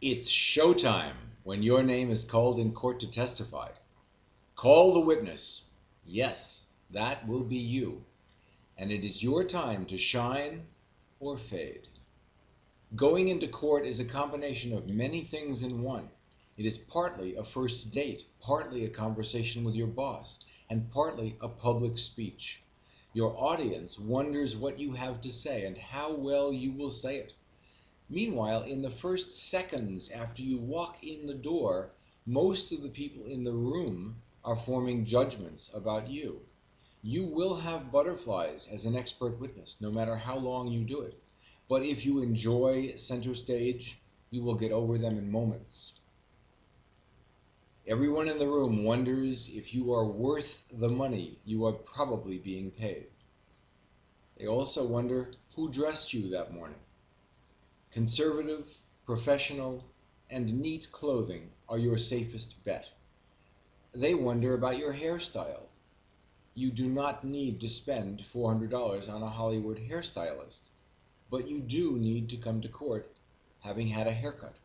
It's showtime when your name is called in court to testify. Call the witness. Yes, that will be you. And it is your time to shine or fade. Going into court is a combination of many things in one. It is partly a first date, partly a conversation with your boss, and partly a public speech. Your audience wonders what you have to say and how well you will say it. Meanwhile, in the first seconds after you walk in the door, most of the people in the room are forming judgments about you. You will have butterflies as an expert witness, no matter how long you do it. But if you enjoy center stage, you will get over them in moments. Everyone in the room wonders if you are worth the money you are probably being paid. They also wonder who dressed you that morning. Conservative, professional, and neat clothing are your safest bet. They wonder about your hairstyle. You do not need to spend $400 on a Hollywood hairstylist, but you do need to come to court having had a haircut.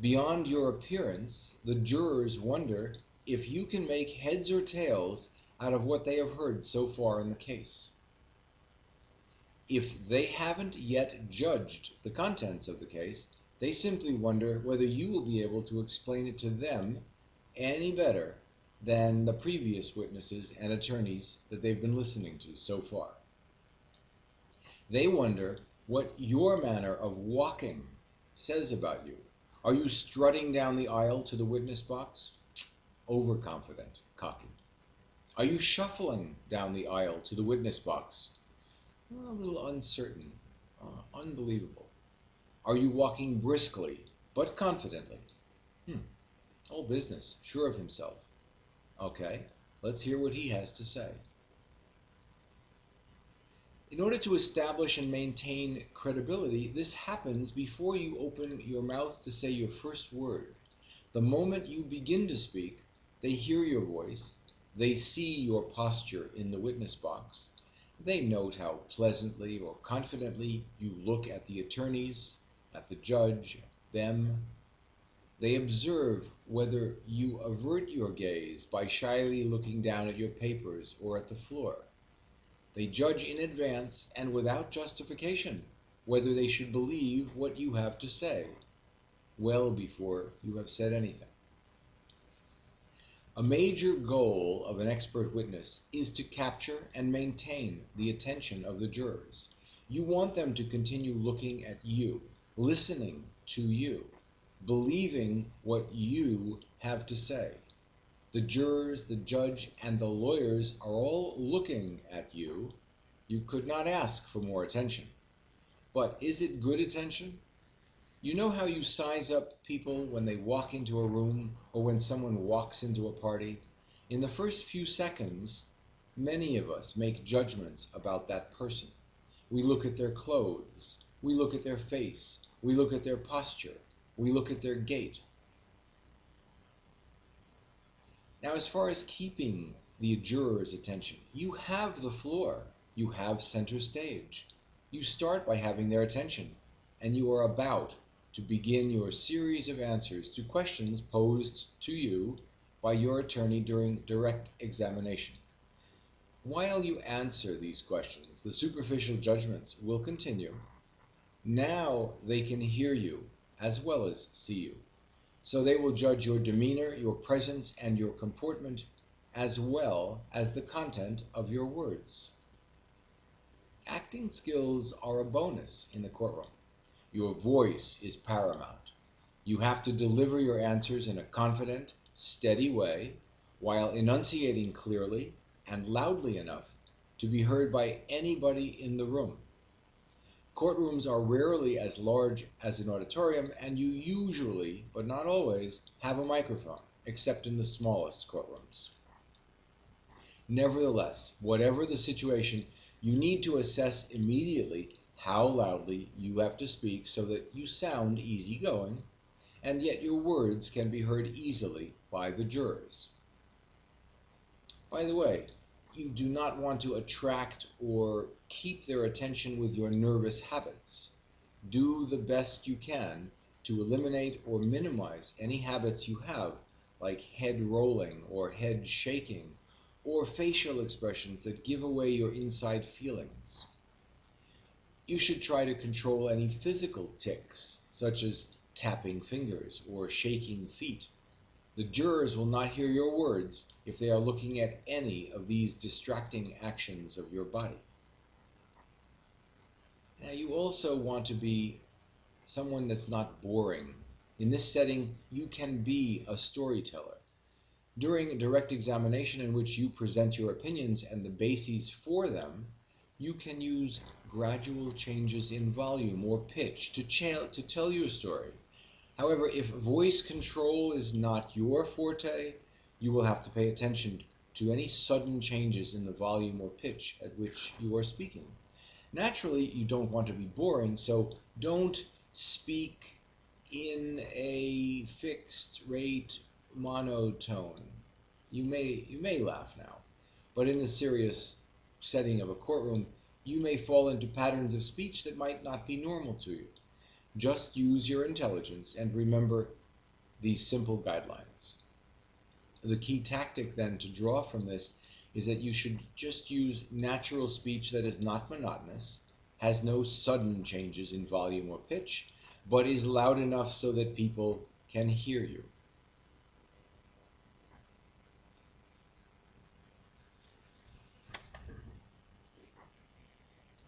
Beyond your appearance, the jurors wonder if you can make heads or tails out of what they have heard so far in the case. If they haven't yet judged the contents of the case, they simply wonder whether you will be able to explain it to them any better than the previous witnesses and attorneys that they've been listening to so far. They wonder what your manner of walking says about you. Are you strutting down the aisle to the witness box? Overconfident, cocky. Are you shuffling down the aisle to the witness box? A little uncertain, unbelievable. Are you walking briskly, but confidently? All business, sure of himself. Okay, let's hear what he has to say. In order to establish and maintain credibility, this happens before you open your mouth to say your first word. The moment you begin to speak, they hear your voice, they see your posture in the witness box, they note how pleasantly or confidently you look at the attorneys, at the judge, at them. They observe whether you avert your gaze by shyly looking down at your papers or at the floor. They judge in advance and without justification whether they should believe what you have to say, well before you have said anything. A major goal of an expert witness is to capture and maintain the attention of the jurors. You want them to continue looking at you, listening to you, believing what you have to say. The jurors, the judge, and the lawyers are all looking at you. You could not ask for more attention. But is it good attention? You know how you size up people when they walk into a room or when someone walks into a party? In the first few seconds, many of us make judgments about that person. We look at their clothes, we look at their face, we look at their posture, we look at their gait. Now, as far as keeping the jurors' attention, you have the floor, you have center stage. You start by having their attention, and you are about to begin your series of answers to questions posed to you by your attorney during direct examination. While you answer these questions, the superficial judgments will continue. Now they can hear you as well as see you. So they will judge your demeanor, your presence, and your comportment, as well as the content of your words. Acting skills are a bonus in the courtroom. Your voice is paramount. You have to deliver your answers in a confident, steady way, while enunciating clearly and loudly enough to be heard by anybody in the room. Courtrooms are rarely as large as an auditorium, and you usually, but not always, have a microphone, except in the smallest courtrooms. Nevertheless, whatever the situation, you need to assess immediately how loudly you have to speak so that you sound easygoing, and yet your words can be heard easily by the jurors. By the way, you do not want to attract or keep their attention with your nervous habits. Do the best you can to eliminate or minimize any habits you have, like head rolling or head shaking, or facial expressions that give away your inside feelings. You should try to control any physical tics, such as tapping fingers or shaking feet. The jurors will not hear your words if they are looking at any of these distracting actions of your body. Now, you also want to be someone that's not boring. In this setting, you can be a storyteller. During a direct examination in which you present your opinions and the bases for them, you can use gradual changes in volume or pitch to tell your story. However, if voice control is not your forte, you will have to pay attention to any sudden changes in the volume or pitch at which you are speaking. Naturally, you don't want to be boring, so don't speak in a fixed rate monotone. You may laugh now, but in the serious setting of a courtroom, you may fall into patterns of speech that might not be normal to you. Just use your intelligence and remember these simple guidelines. The key tactic then to draw from this is that you should just use natural speech that is not monotonous, has no sudden changes in volume or pitch, but is loud enough so that people can hear you.